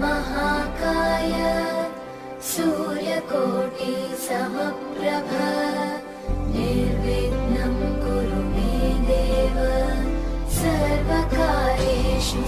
महाकाय सूर्यकोटि समप्रभ निर्विघ्नं कुरु मे देव सर्वकार्येषु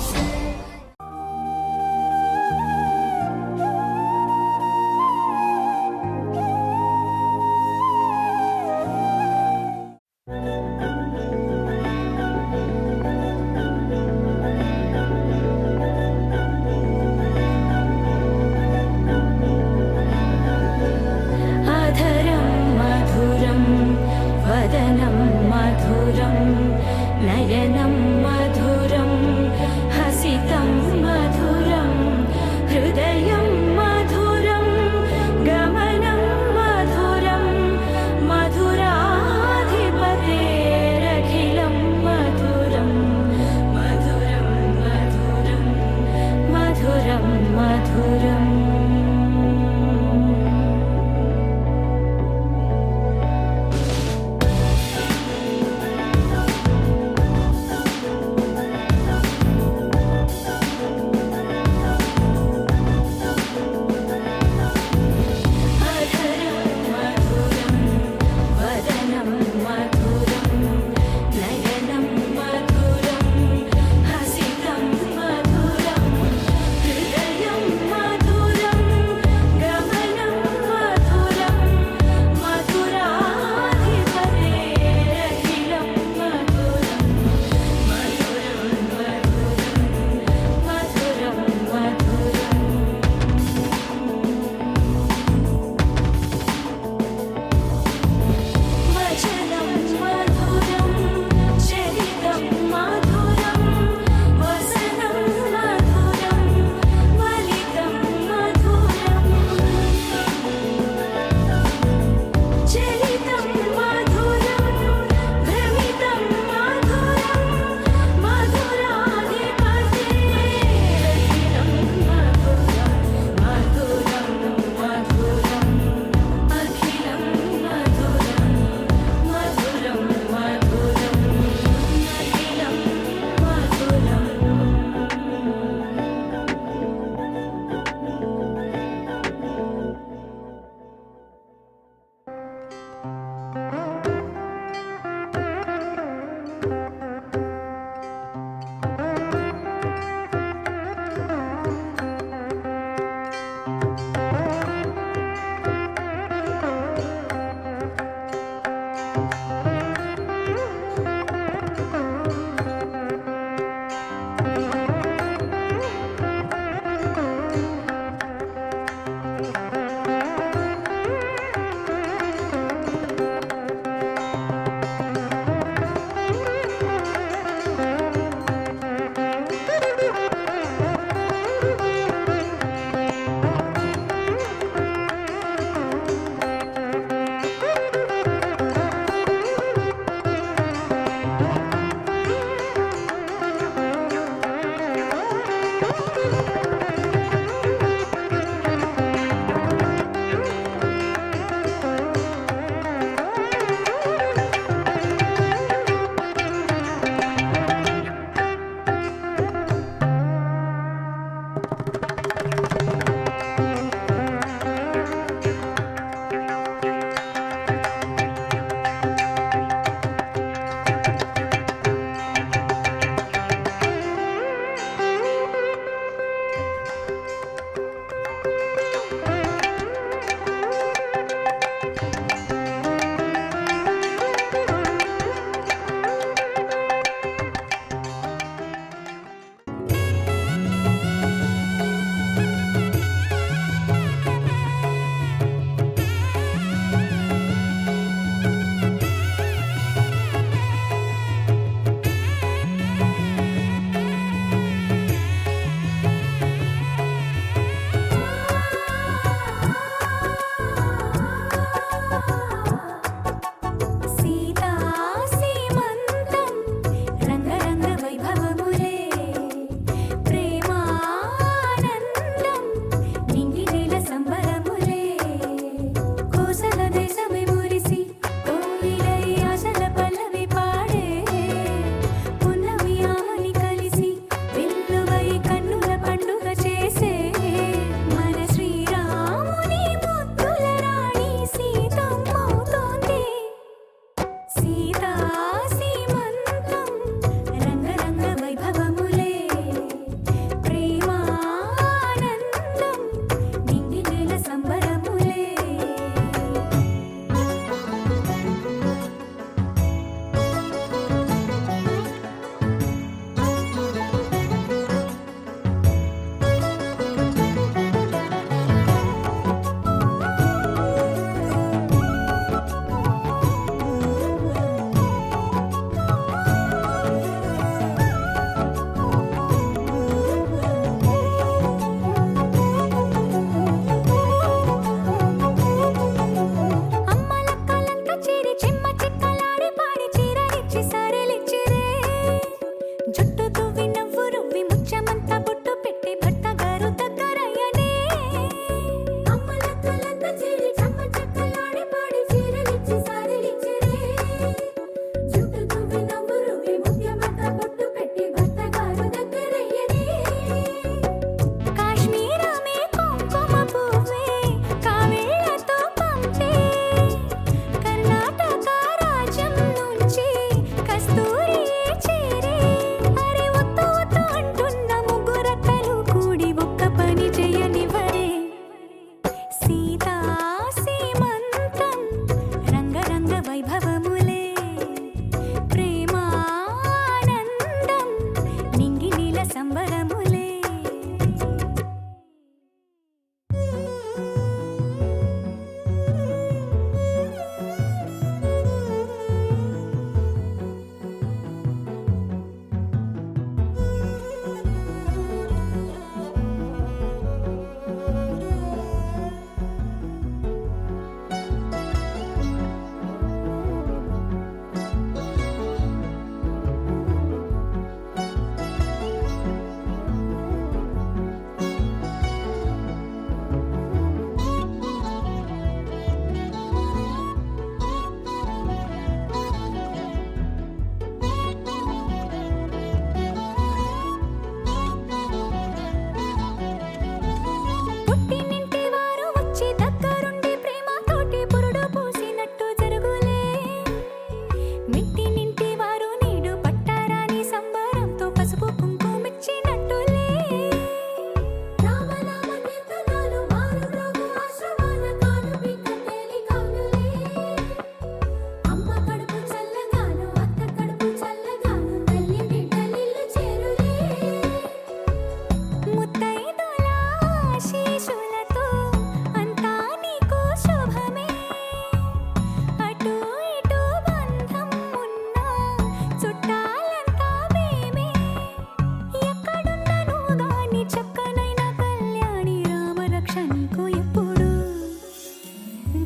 చల్లని చక్కనైన కళ్యాణి రామరక్ష నీకు ఎప్పుడు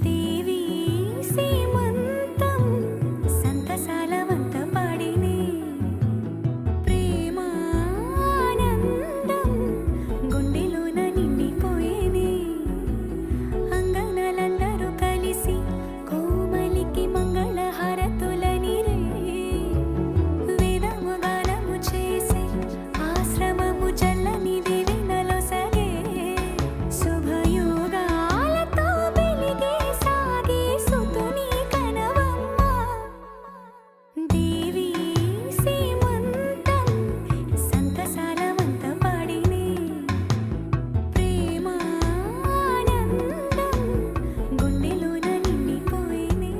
దేవి సీమంతం సంతసాల వంత పాడిని ప్రేమానందం గుండెలోన నిండిపోయేని అంగనలందరూ కలిసి కోమలికి మంగళ హారతులని రే వేదము గానము చేసే ఆశ్రమము చల్లని దేవి నలొసగే శుభయోగాలతో వెలిగే సాగే సుతుని కనవమ్మ దేవి సీమంతం సంతసాల వంత పాడిని ప్రేమానందం గుండెలోన నిండిపోయిని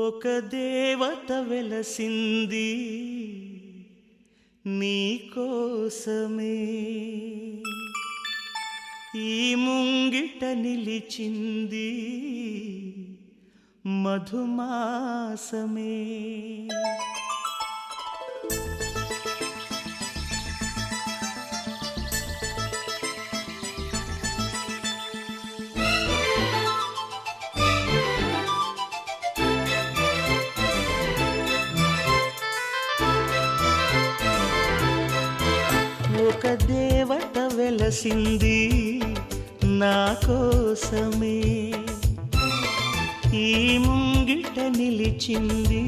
ఒక దేవత వెలసింది నీకోసమే ఈ ముంగిట నిలిచింది మధుమాసమే ఒక దేవత వెలసింది నా కోసమే ఈ ముంగిట నిలిచింది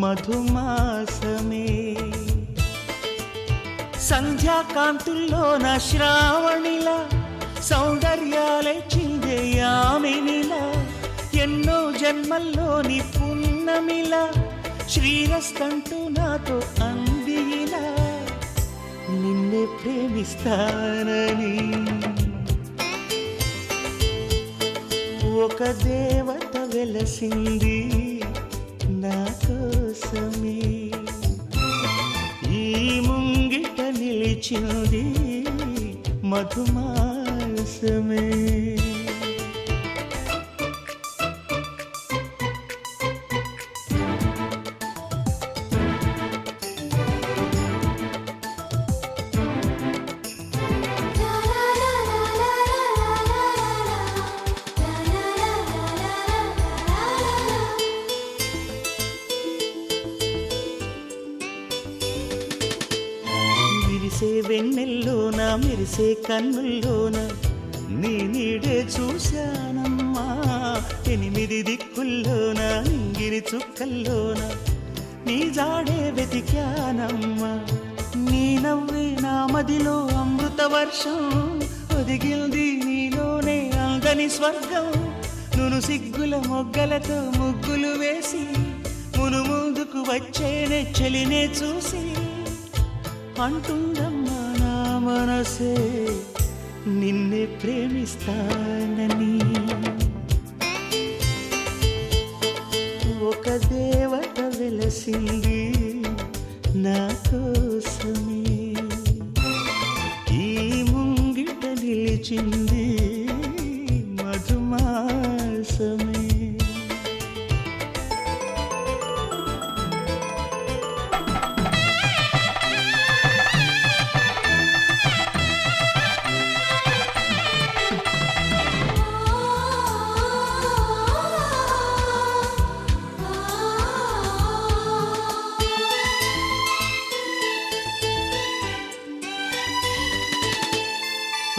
మధుమాసమే సంధ్యాకాంతుల్లోన శ్రావణిలా సౌందర్యాలే చిందే యామినిలా ఎన్నో జన్మల్లోని పున్నమిలా శ్రీరస్తంటూ నాతో అందిలా నిన్నే ప్రేమిస్తానని ఒక దేవత వెలసింది నా కోసమే ఈ ముంగిట నిలిచింది మధుమాసమే విరిసే వెన్నెల్లోన మెరిసే కన్నుల్లోన నీ నీడే చూశానమ్మా 8 దిక్కుల్లోన నింగిరి చుక్కల్లోన నీ జాడే వెతికానమ్మా నీ నవ్వే నా మదిలో అమృత వర్షం ఒదిగింది నీలోనే అందని స్వర్గం నును సిగ్గుల మొగ్గలతో ముగ్గులు వేసి మును ముందుకు వచ్చేనే చెలినే చూసి అంటుందమ్మా నా మనసే నిన్నే ప్రేమిస్తానని ఒక దేవత వెలసింది నా కోసమే ఈ ముంగిట నిలిచింది మధుమాసమే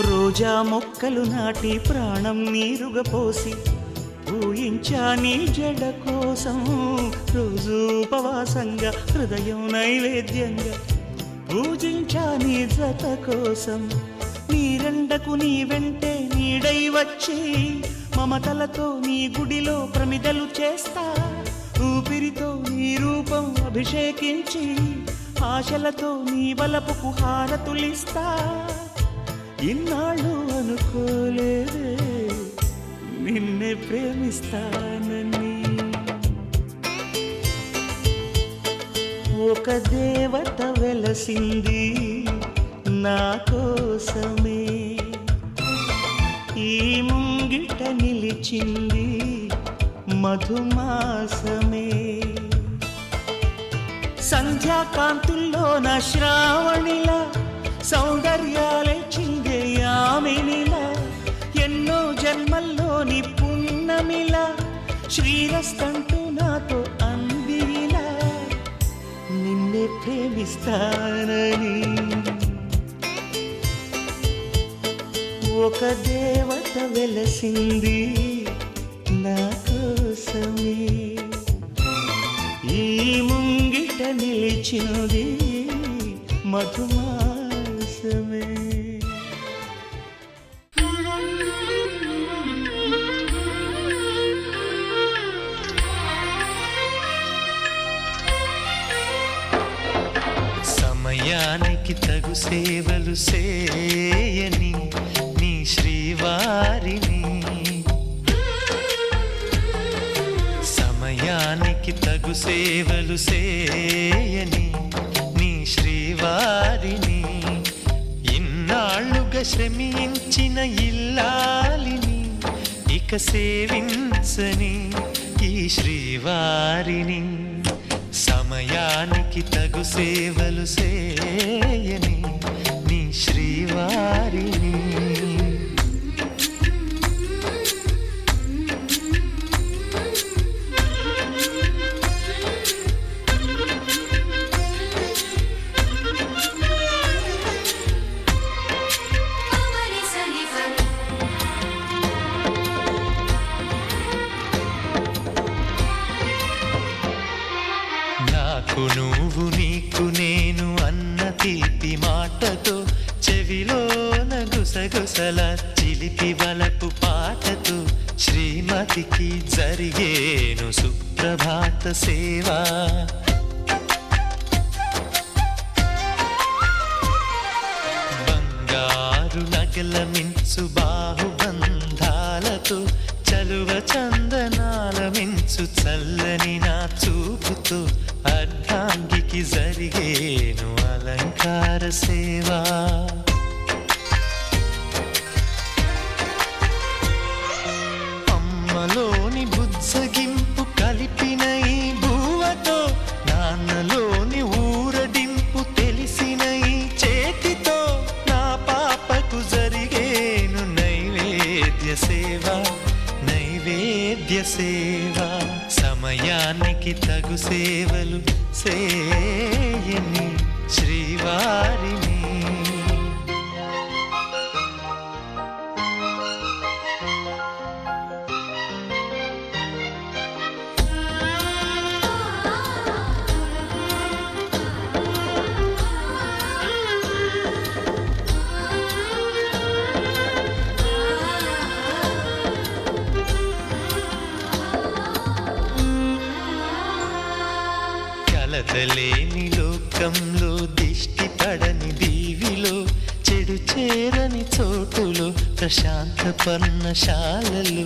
రోజా మొక్కలు నాటి ప్రాణం నీరుగా పోసి పూయించా నీ జడ కోసం రోజు ఉపవాసంగా హృదయం నైవేద్యంగా పూజించా నీ జత కోసం నీరెండకు నీ వెంటే నీడై వచ్చి మమతలతో నీ గుడిలో ప్రమిదలు చేస్తా ఊపిరితో నీ రూపం అభిషేకించి ఆశలతో నీ వలపుకు హారతులిస్తా ఇన్నాళ్ళు అనుకోలేదే నిన్నే ప్రేమిస్తానని ఒక దేవత వెలసింది నా కోసమే ఈ ముంగిట నిలిచింది మధుమాసమే సంధ్యాకాంతుల్లోన శ్రావణిలా శ్రీరస్తంటూ నాతో అందిలా నిన్నే ప్రేమిస్తానని. ఒక దేవత వెలసింది నా కోసమే, ఈ ముంగిట నిలిచింది మధుమాసమే. సమయానికి తగు సేవలు చేయని నీ శ్రీవారిని, సమయానికి తగు సేవలు చేయని నీ శ్రీవారిని, ఇన్నాళ్ళుగా శ్రమించిన ఇల్లాలిని ఇక సేవించని ఈ శ్రీవారిని. సమయానికి తగు సేవలు చేయని నీ శ్రీవారిని. నాకు నువ్వు నీకు నేను అన్న తీపి మాటతో, చెవిలోన గుసగుసల చిలిపి వలపు పాటతో, శ్రీమతికి జరిగేను సుప్రభాత సేవా. బంగారు నగల మించు బాహుబంధాలతో, చలువ చందనాల మించు చల్లని నా చూపుతో, అర్ధాంగికి జరిగేను అలంకార సేవా. అమ్మలోని బుజ్జగింపు కలిపిన ఈ బువ్వతో, నాన్నలోని ఊరడింపు తెలిసిన ఈ చేతితో, నా పాపకు జరిగేను నైవేద్య సేవ, నైవేద్య సేవ. సమయానికి తగు సేవలు చేయని శ్రీవారిని. కలతలేని లోకంలో, దిష్టి పడని దీవిలో, చెడు చేరని చోటులో, ప్రశాంత పర్ణశాలలో,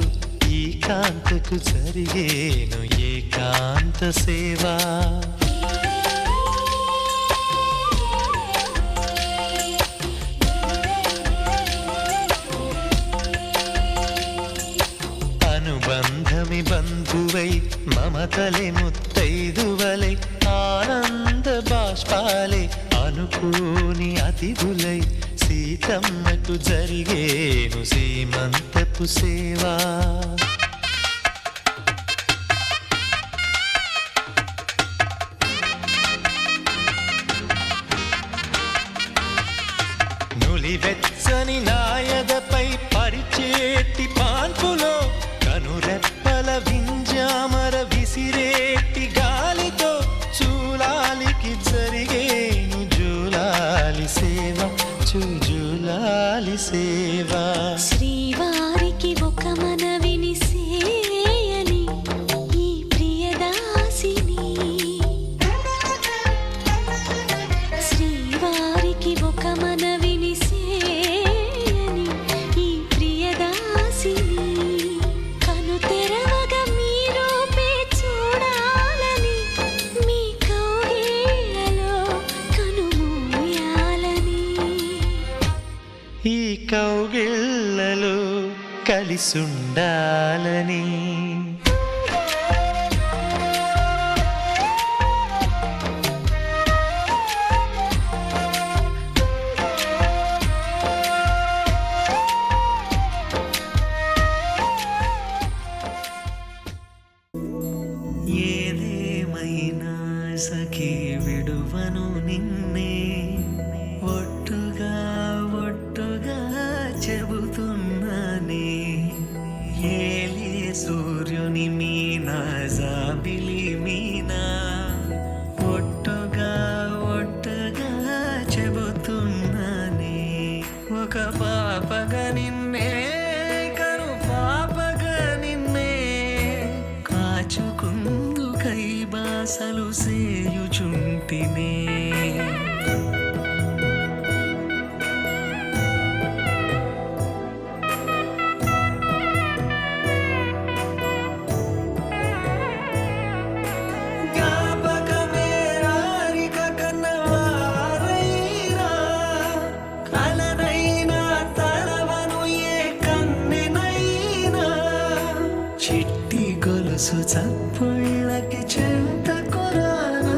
ఈ కాంతకు జరిగేను ఏకాంత సేవా. అనుబంధమి బంధువై, మమతలే ముత్తైదువలై, ఆనంద బాష్పాలే అనుకోని అతిథులై, సీతమ్మకు జరిగేను సీమంతపు సేవా. నులివెచ్చని నాయదపై పరిచేటి పాన్పులో, కనురెప్పల వింజామర విసిరేటి గాలితో, చూలాలికి జరిగేను జూలాలి సేవ, జూలాలి సేవ. శ్రీవారికి ఒక మనవిని సేయని ఈ ప్రియదాసిని, శ్రీవారికి ఒక మనవిని సేయని ఈ ప్రియదాసిని, కను తెరవగా మీ రూపే చూడాలని, మీ కౌగిళ్ళలో కనుమూయాలని, ఈ కౌగిళ్ళలో కలిసుండాలని. ఒక పాపగా నిన్నే కను పాపగా నిన్నే కాచుకుందు కై బాసలు సేయుచుంటినే చిట్టి గొలుసు చప్పుళ్ళకి చెంత కొరానా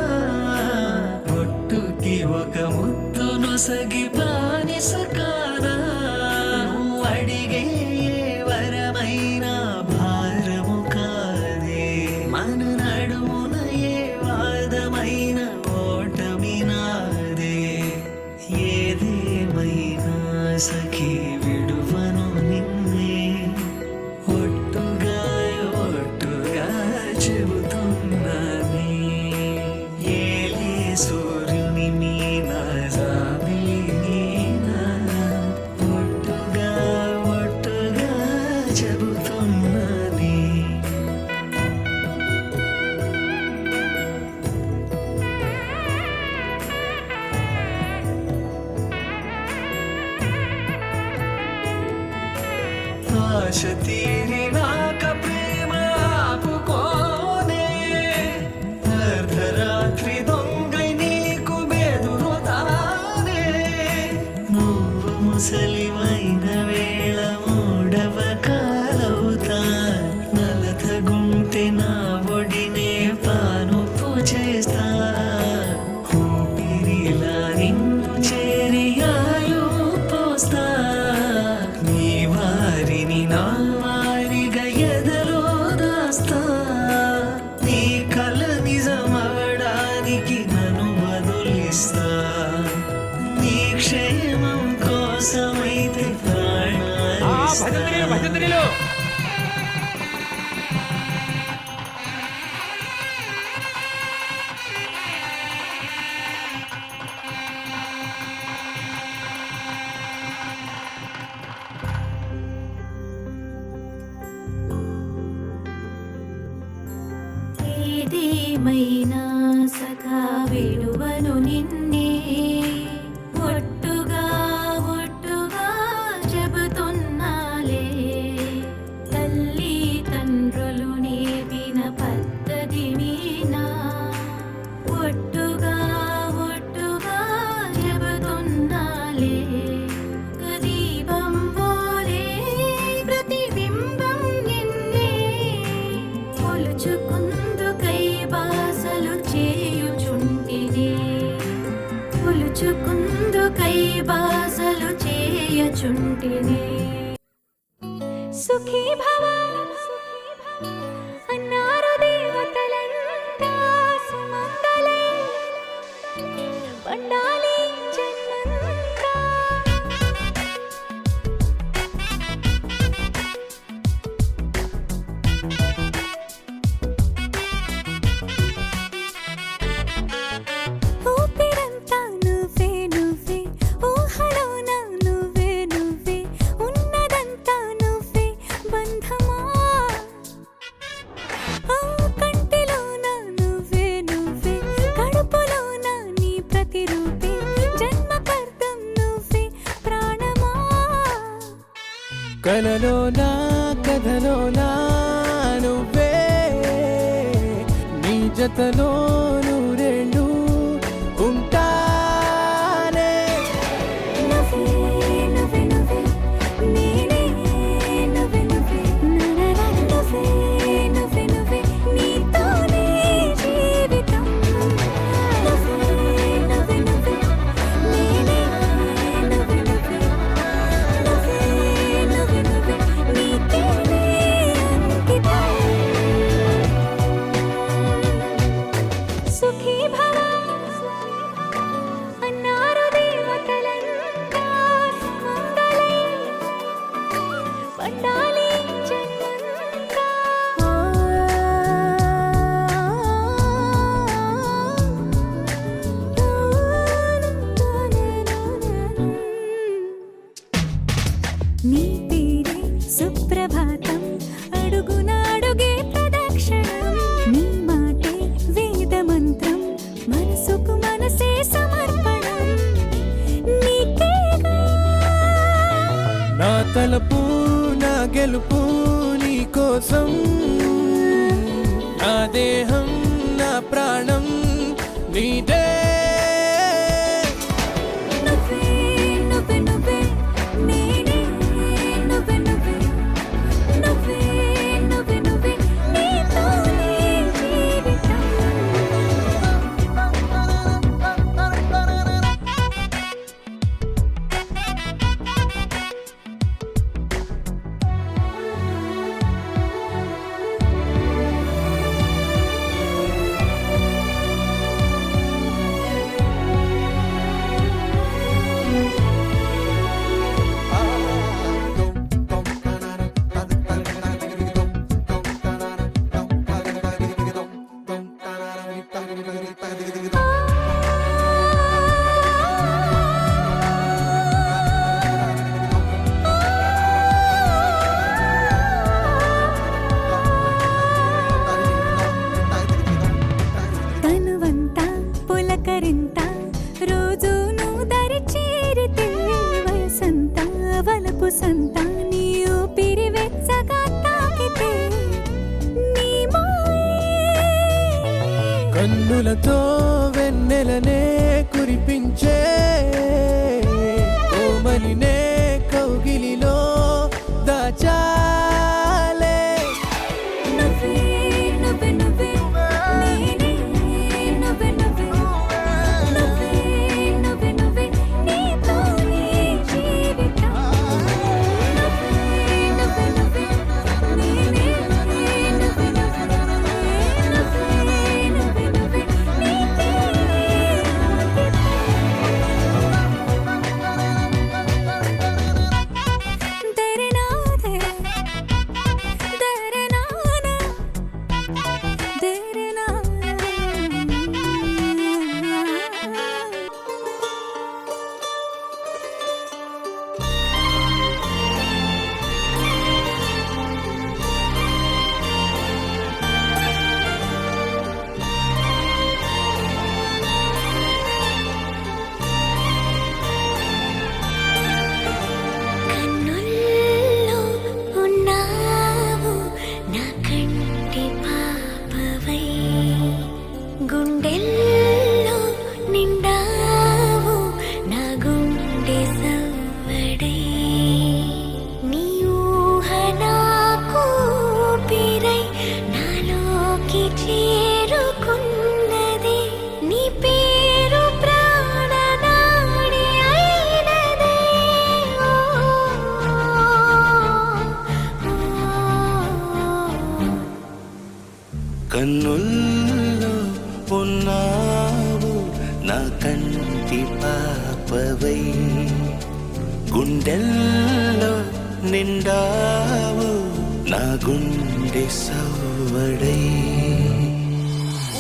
ఒట్టుకి ఒక ముద్దు నొసగి బానిస కానా నువ్వు అడిగే ఏ వరమైనా భారము కాదే మన నడుమున ఏ వాదమైన ఓటమి నాదే ఏదేమైనా సఖీ విడువను నిన్నే ఒట్టుగా చెబుతున్నానే ఏలే సూర్యుని మీన జాబిలీనా ఒట్టుగా చెబుతున్నానే ఆశ తీరినాక ప్రేమ ఆపుకోనే అర్ధరాత్రి దొంగై నీకు బెదురుతానే నువ్వు ముసలివైన వేళ మూడవ కాలవుతా నలతగుంటే నా ఒడినే పానుపు చేస్తా ఊపిరిలా నిన్ను చేరి ఆయు పోస్తా నీ వారిని నా వారిగా ఎదలో దాస్తా నీ కల నిజమవడానికి నన్ను వదిలిస్తా నీ క్షేమం కోసమైతే భజంత్రీలు ఏదేమైనా సఖా విడువను నిన్నే ఒట్టుగా చెబుతున్నాలే తల్లి తండ్రులు నేర్పిన పద్ధతి మీనా ఒట్టుగా చెబుతున్నాలే దీపం పోలే ప్రతిబింబం నిన్నే కొలుచుకుందుకై బాసలు చేయుచుంటినే సుఖీ భవ అన్నారు దేవతలంతా సుమంగళే పండాలి జన్మంతా ఊపిరంతా నువ్వే ఊహలోన నువ్వే ఉన్నదంతా నువ్వే బంధమా కంటిలోన నువ్వే కడుపులోన నీ ప్రతిరూపే జన్మకర్తం నువ్వే ప్రాణమా కలలోనా కథలోనా నువ్వే నీ జతలో నూరేళ్ళు ఉంటానే నువ్వే నేనే నువ్వే నువ్వే నీతోనే జీవితం నువ్వే నేనే నువ్వే నీకేనే అంకితం సుఖీ భవ నీ పేరే సుప్రభాతం అడుగున అడుగే ప్రదక్షిణం నీ మాటే వేద మంత్రం మనసుకు మనసే సమర్పణం నీకేగా నా తలపు నా గెలుపు నీ కోసం నా దేహం నా ప్రాణం నీదే నువ్వే నువ్వే నువ్వే నేనే నువ్వే నువ్వే నువ్వే నువ్వే నువ్వే నీతోనే జీవితం తనువంతా పులకరింత రోజు నువ్వు దరి చేరితే వయసంతా వలపు సంత నీ ఊపిరి వెచ్చగా తాకితే నీ మాయే కన్నులతో వెన్నెలనే కురిపించే కోమలినే కౌగిలిలో దాచాలే నువ్వే నువ్వే నువ్వే నేనే నువ్వే నువ్వే నువ్వే నువ్వే నువ్వే నీతోనే జీవితం నువ్వే నువ్వే నువ్వే నేనే నువ్వే నువ్వే నువ్వే నువ్వే నీకే तेरे नाते तेरे नाना तेरे नाना కన్నుల్లో ఉన్నావు నా కంటి పాపవై గుండెల్లో నిండావు నా గుండె సవ్వడై నీ ఊహ నాకు ఊపిరై నాలోకి చేరుకున్నది నీ పేరు ప్రాణనాడి అయినదే కన్నుల్లో ఉన్నావు నా కంటి పాపవై గుండెల్లో నిండావు నా గుండె సవ్వడై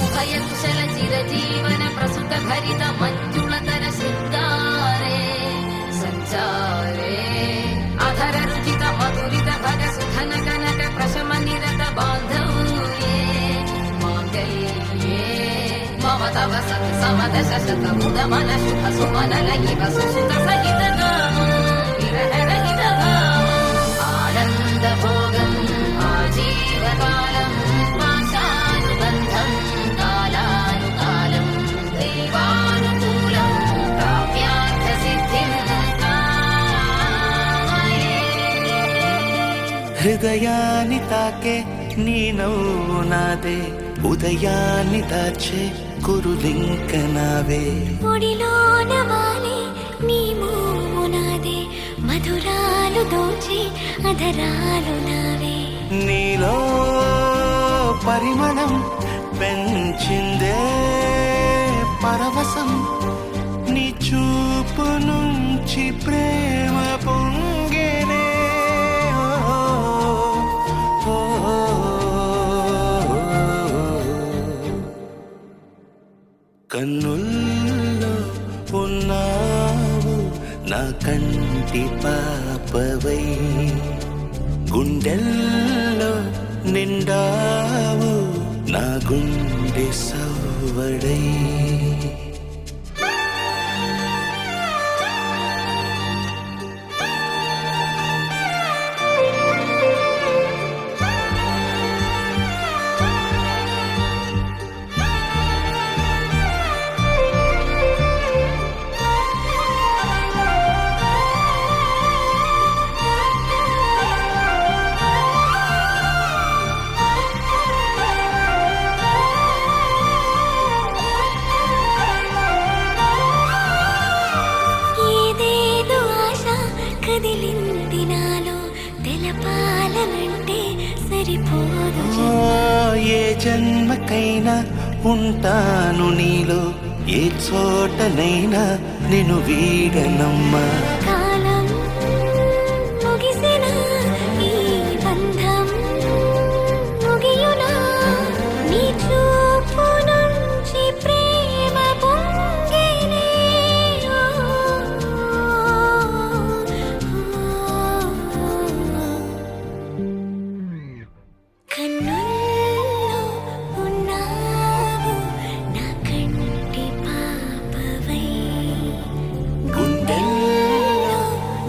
ఉభయ కుశల చిరజీవన ప్రసుత భరిత మంజుళతర శృంగారే సంచారే అధర రుచిత మధురిత భగ సుధన కనక ప్రశమ నిరత బాంధవ్యే మాంగళ్యే మమ తవ సత్ సమదశ శత ముద మన శుభ సుమనల ఇవ సుసుత సహిత గామం విరహ రహిత గామం ఆనంద భోగం ఆజీవకాలం పాశానుబంధం కాలానుకాలం దేవానుకూలం కావ్యార్థ సిద్ధిం కామయే హృదయాన్ని తాకే నీ నవ్వు నాదే ఉదయాన్ని దాచే కురులింక నావే ఒడిలోన వాలే నీ మోము నాదే మధురాలు దోచి అధరాలు నావే నీలో పరిమళం పెంచిందే పరవశం నీ చూపు నుంచి ప్రేమ పొంగేనే ఓ, ఓ, కన్నుల్లో ఉన్నావు నా కంటి పాపవై గుండెల్లో నిండావు నా గుండె సవ్వడై ఏదేదో ఆశ కదిలింది నాలో తెలపాలనంటే సరిపోదు ఏ జన్మకైనా ఉంటాను నీలో ఏ చోటనైనా నేను వీడనమ్మా కాలం ముగిసిన ఈ బంధం ముగియునా నీ చూపు నుంచి ప్రేమ పొంగెనే కన్నుల్లో ఉన్నావు నా కంటి పాపవై గుండెల్లో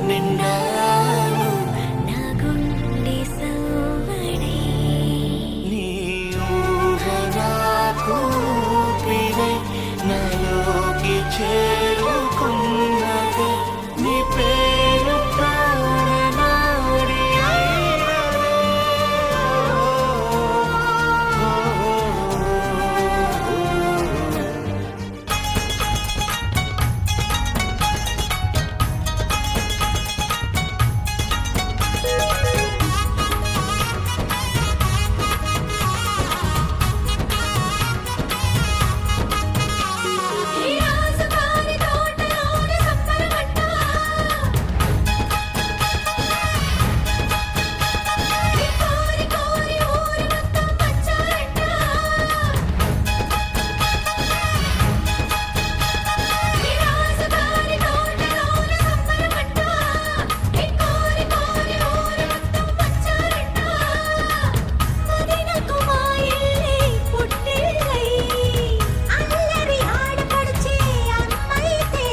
నిండావు నా గుండె సవ్వడై నీ ఊహ నాకు ఊపిరై నాలోకి చేరుకున్నది నీ పేరు ప్రాణనాడి ఈ రాజుగారి తోటలోని సంబరమంట ఈ కోరి కోరి ఊరి మొత్తం వచ్చారంట ఈ రాజుగారి తోటలోని సంబరమంట ఈ కోరి కోరి ఊరి మొత్తం వచ్చారంట మదినకు మాయల్లే పుట్టిల్లై అల్లరి ఆడపడుచే అమ్మైతే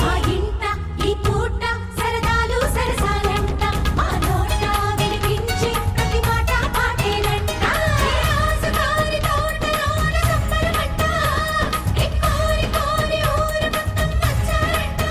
మా ఇంట ఈ పూట సరదాలు సరసాలంట మా నోట వినిపించే ప్రతి మాట పాటేలంట ఈ రాజుగారి తోటలోన సంబరమంట ఈ కోరి కోరి ఊరు మొత్తం వచ్చారంట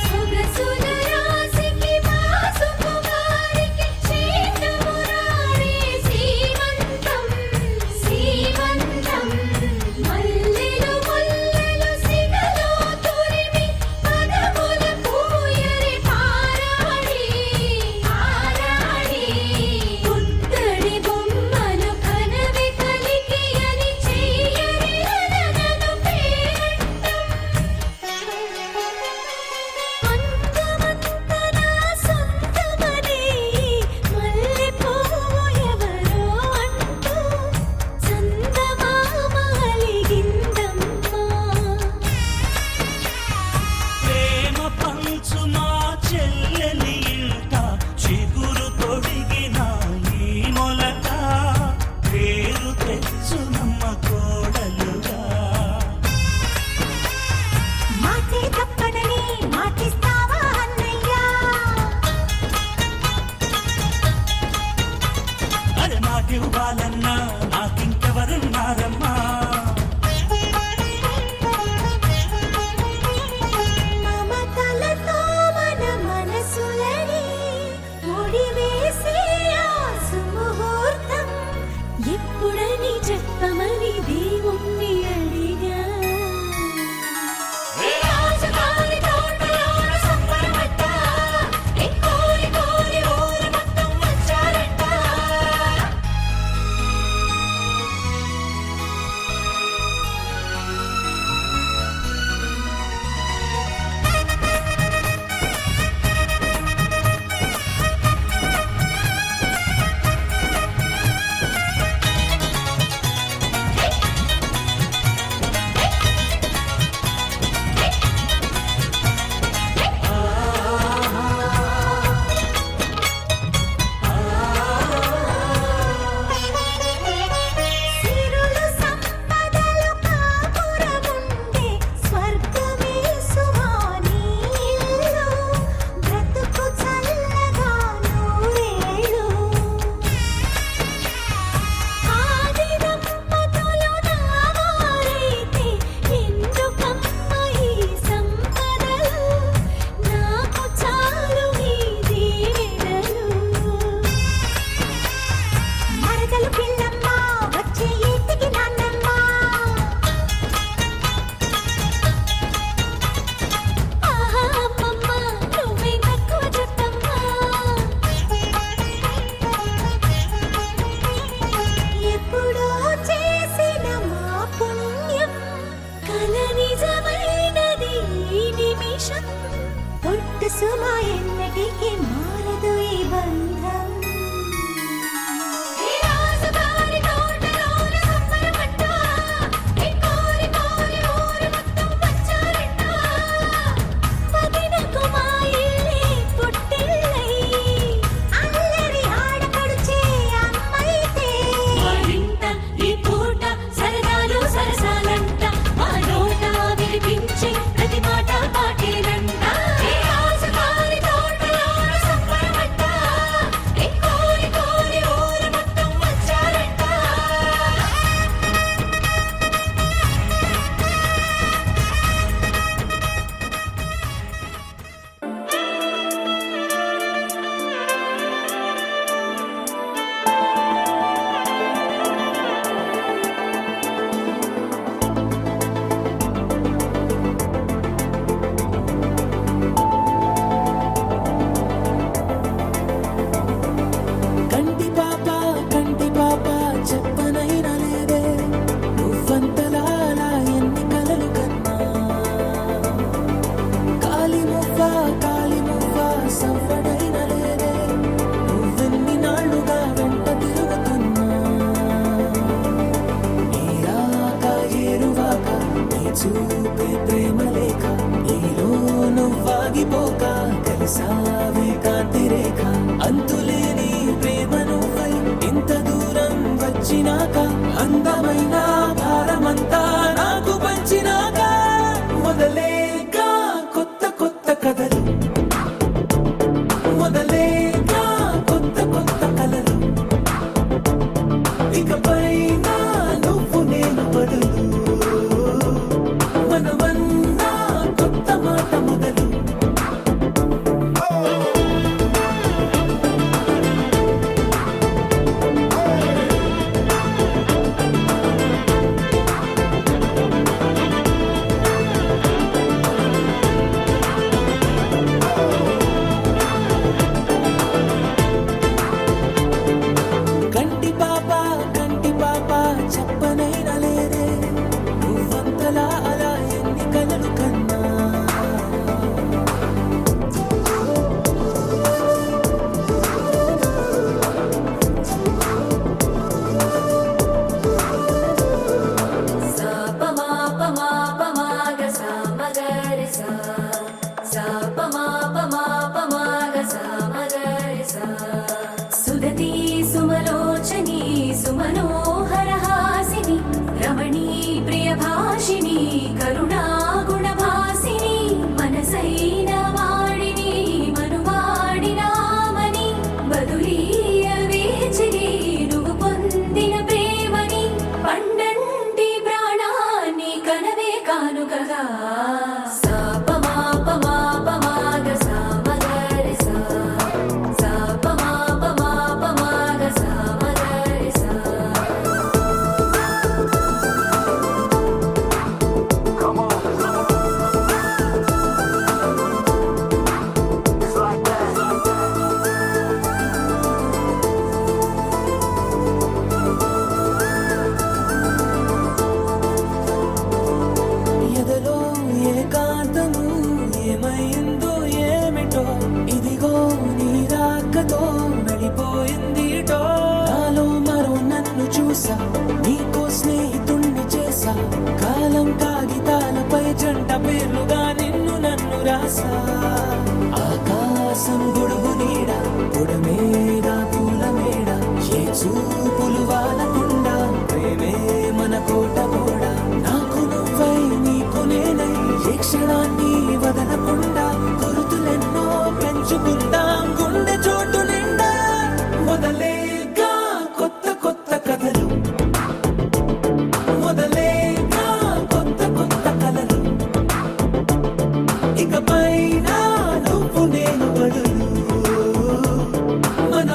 సుగసుల రాశికి వాసుకు వారికి శ్రీకమురారి సీమంతం సీమంతం మల్లెలు ముల్లెలు సిగలో తురిమి పదముల పూయరి పారాడి పారాడి పుత్తడి బొమ్మలు కనవి కలికి అని చెయ్యరి అననను అంతమంత నా సొంతమని మల్లె పువ్వు ఎవరో అంటూ చందమామ అలిగిందమ్మా ప్రేమ పంచు మా చెల్లెలి ఇంట చిగురు తొడిగిన ఈ మొలక పేరు తెచ్చునమ్మ కోడలుగా మాటే తప్పనని మాటిస్తావా అన్నయ్యా అరే మాటివ్వాలన్నా నాకింకెవరున్నారమ్మా మమతలతో మన మనసులని ముడివేసే ఆ సుముహూర్తం ఎప్పుడని చెప్పమని దేవుణ్ణి అడిగా ఈ రాజుగారి తోటలోన సంబరమంట ఈ కోరి కోరి ఊరు మొత్తం వచ్చారంట సుమా ఎన్నటికీ మారదు ఈ బంధం. ఈ రాజుగారి తోటలోన సంబరపడ్డ ఈ కోరి కోరి ఊరు మొత్తం వచ్చారంట. మదినకు మా ఇల్లే పుట్టిల్లై, అల్లరి ఆడపడుచే అమ్మైతే. మా ఇంట ఈ పూట సరదాలు సరసాలంట, మా నోట వినిపించే ప్రతి మాట పాటేనంట. ఈ రాజుగారి తోటలోన సంబరపడ్డ ఈ కోరి కోరి ఊరు మొత్తం వచ్చారంట. కంటి పాప చెప్పనైనా లేదే, నువ్వంతలా అలా ఎన్ని కలలు కన్నా. కాలి మువ్వ సవ్వడైనా లేదే, నువ్వెన్ని నాళ్ళుగా వెంట తిరుగుతున్నా. నీరాక ఏరువాక నీ చూపే ప్రేమ లేక, నీలో నువ్వాగిపోక కలిసావే కాంతి రేఖ. అంతులేని ప్రేమ నువ్వై ఇంత దూరం వచ్చినాక, అందమైన భారమంతా నాకు పంచినాక, మొదలేగా కొత్త కొత్త కథలు, మొదలేగా కొత్త కొత్త కలలు. ఇకపైన నువ్వు నేను బదులు, మనమన్నా కొత్త మాట మొదలు. కంటి పాప చెప్పనైనా లేదే, నువ్వంతలా అలా ఎన్ని కలలు కన్నా. సా ప మా ప మా ప మా గ సా మ గ రి సా. సా ప మా ప మా ప మా గ సా మ గ రి సా. సుదతి సుమలోచని సుమనోహర హాసిని, రమణీ ప్రియభాషిణి కరుణా గుణభాసిని, మనసైన వాడిని మనువాడినామని బదులీయ వేచిని, నువ్వు పొందిన ప్రేమని పండంటి ప్రాణాన్ని కనవే కానుకగా. సా ప మా ప మా ప మా గ సా మ గ రి సా. సా ప మా ప మా ప మా గ సా మ గ రి సా. ఎదలో ఏకాంతము ఏమైందో ఏమిటో, ఇదిగో నీ రాకతో వెళ్ళిపోయిందిటో. నాలో మరో నన్ను చూసా, నీకో స్నేహితుణ్ణి చేసా, కాలం కాగితాలపై జంట పేర్లుగా నిన్ను నన్ను రాసా. ఆకాశం గొడుగు నీడ, పొడమేడ పూల మేడ, ఏ చూపులు వాలకుండా ప్రేమే మన కోట గోడ. నాకు నువ్వై నీకు నేనై ఏ క్షణాన్ని వదలకుండా, గురుతులెన్నో పెంచుకుందాం గుండె చోటు నిండా. మొదలేగా కొత్త కొత్త కథలు, మొదలేగా కొత్త కొత్త కలలు. ఇకపైన నువ్వు నేను బదులు, మన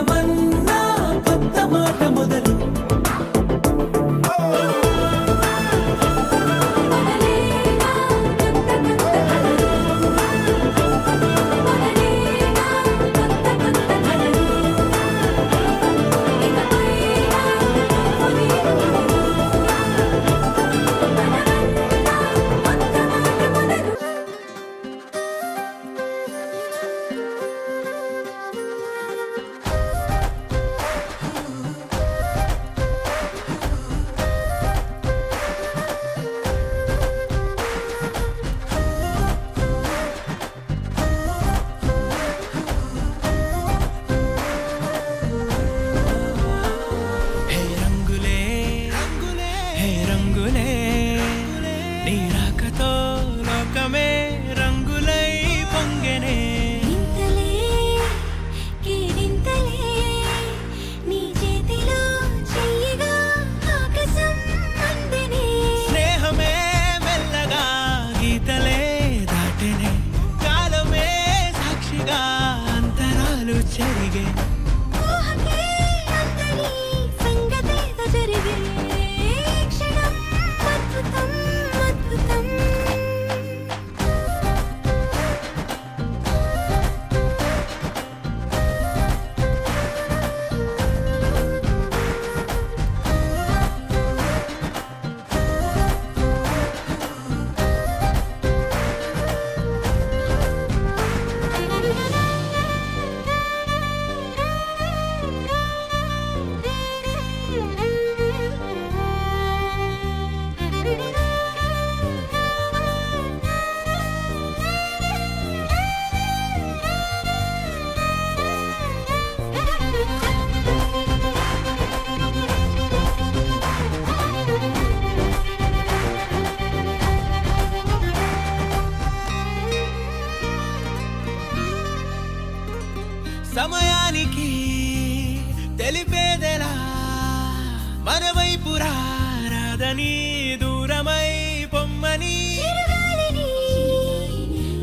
కాదని దూరమై పొమ్మని చిరుగాలిని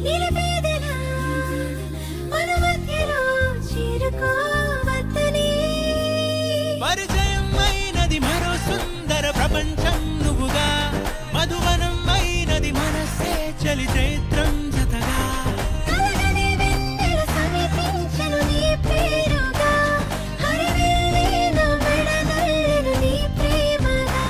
నిలిపేదెలా మన మధ్యలో చేరుకోవద్దని పరిచయం అయినది మరో సుందర ప్రపంచం నువ్వుగా మధువనం అయినది మనసే చలి చైత్రం జతగా కలగని వెన్నెల సమీపించను నీ పేరుగా హరివెల్లి నా మెడనల్లను నీ ప్రేమగా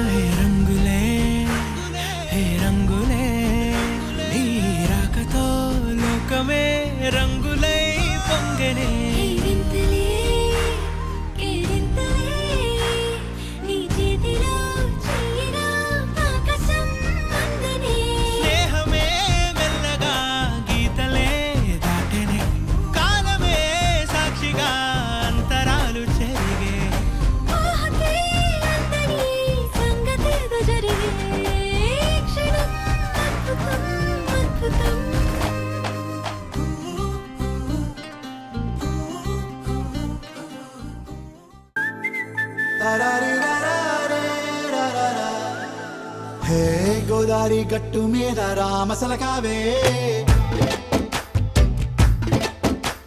హే రంగులే హే రంగులే నీ రాకతో లోకమే రంగులై పొంగనే కేరింతలే కేరింతలే నీ చేతిలో చెయ్యినా ఆకాశం అందనే స్నేహమే మెల్లగా గీతలే దాటెనే కాలమే సాక్షిగా అంతరాలు చెరిగే ఊహకే అందని సంగతేదో జరిగే క్షణం అద్భుతం అద్భుతం హే గోదారి గట్టు మీద రామసలకావే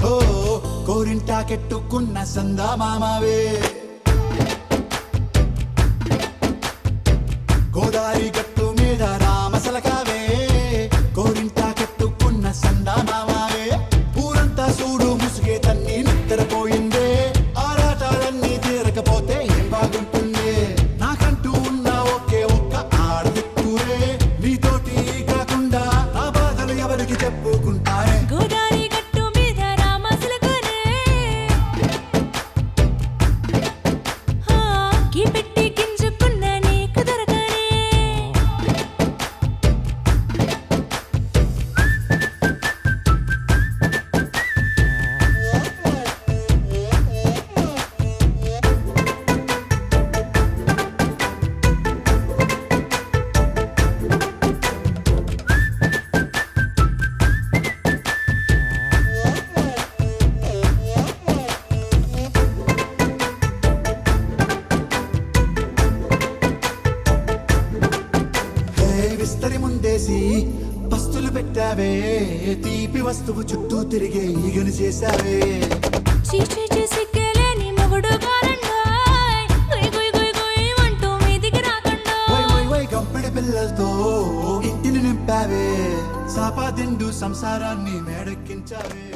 ఓ కోరింటాకెట్టుకున్న సందా మామావే గోదారి గట్టు మీద రామసలకావే కోరింటాకెట్టుకున్న సందా మామావే ఊరంతా చూడు ముసుగే తన్ని నిద్రపోయిందే ఆరాటాలన్నీ తీరకపోతే ఏం బాగుంటుంది నాకంటూ ఉన్న ఒకే ఒక్క ఆడదిక్కురే నీతోటి కాకుండా నా బాధలు ఎవరికి చెప్పుకుంటారే గోదారి గట్టు మీద రామసులకునే కీ పెట్టి గింజుకున్న నీకు దొరకనే హే విస్తరి ముందేసి పస్తులు పెట్టావే తీపి వస్తువు చుట్టూ తిరిగే ఈగను చేశావే చీచీ సిగ్గలేని మొగుడు కారండాయ్ గుయ్ గుయ్ గుయ్ గుయ్ అంటూ మీదికి రాకుండా వై వై వై గంపెడి పిల్లలతో ఇంటిని నింపావే సాపాదిండు సంసారాన్ని మేడెక్కించావే